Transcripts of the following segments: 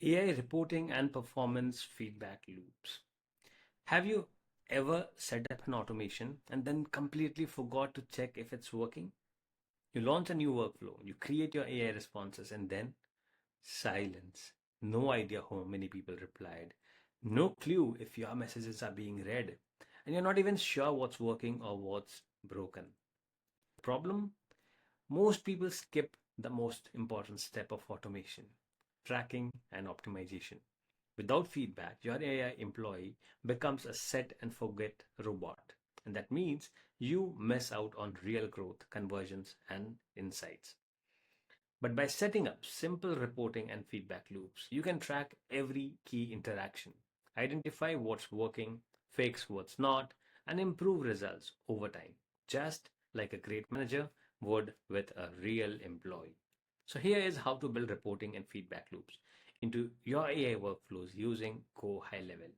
AI reporting and performance feedback loops. Have you ever set up an automation and then completely forgot to check if it's working? You launch a new workflow, you create your AI responses, and then silence. No idea how many people replied. No clue if your messages are being read. And you're not even sure what's working or what's broken. Problem? Most people skip the most important step of automation, tracking and optimization. Without feedback, your AI employee becomes a set and forget robot. And that means you miss out on real growth, conversions, and insights. But by setting up simple reporting and feedback loops, you can track every key interaction, identify what's working, fix what's not, and improve results over time, just like a great manager would with a real employee. So here is how to build reporting and feedback loops into your AI workflows using Go High Level.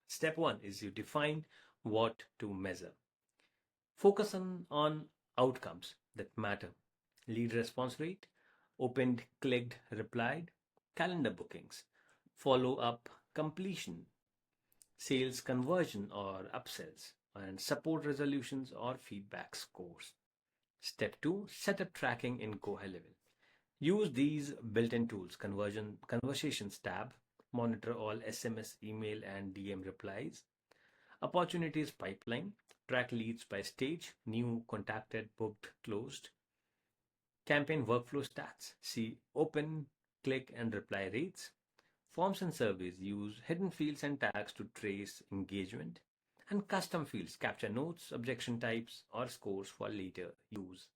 Step one is you define what to measure. Focus on outcomes that matter. Lead response rate, opened, clicked, replied, calendar bookings, follow up completion, sales conversion or upsells, and support resolutions or feedback scores. Step 2, set up tracking in Go High Level. Use these built-in tools, conversations tab, monitor all SMS, email, and DM replies, opportunities pipeline, track leads by stage, new, contacted, booked, closed, campaign workflow stats, see open, click, and reply rates, forms and surveys, use hidden fields and tags to trace engagement, and custom fields, capture notes, objection types, or scores for later use.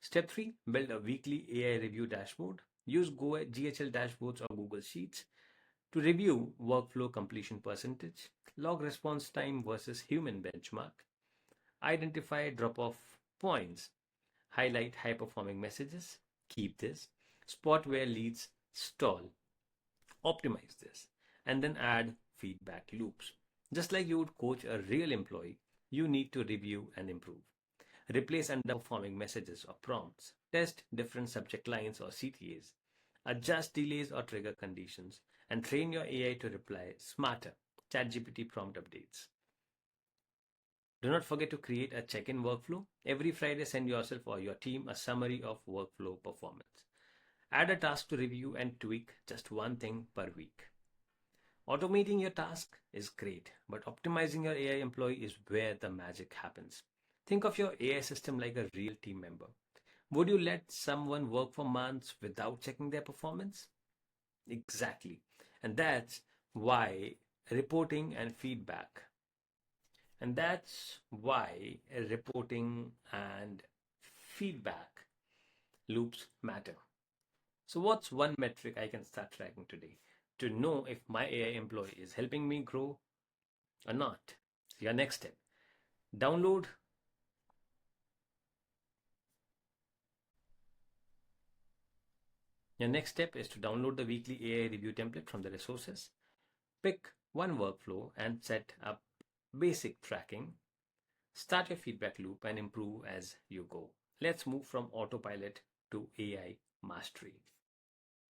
Step 3, build a weekly AI review dashboard. Use GHL dashboards or Google Sheets to review workflow completion percentage, log response time versus human benchmark, identify drop-off points, highlight high-performing messages, keep this, spot where leads stall, optimize this, and then add feedback loops. Just like you would coach a real employee, you need to review and improve. Replace underperforming messages or prompts, test different subject lines or CTAs, adjust delays or trigger conditions, and train your AI to reply smarter. ChatGPT prompt updates. Do not forget to create a check-in workflow. Every Friday, send yourself or your team a summary of workflow performance. Add a task to review and tweak just one thing per week. Automating your task is great, but optimizing your AI employee is where the magic happens. Think of your AI system like a real team member. Would you let someone work for months without checking their performance? Exactly. And that's why reporting and feedback. And that's why reporting and feedback loops matter. So, what's one metric I can start tracking today to know if my AI employee is helping me grow or not? So your next step, download. Your next step is to download the weekly AI review template from the resources. Pick one workflow and set up basic tracking. Start your feedback loop and improve as you go. Let's move from autopilot to AI mastery.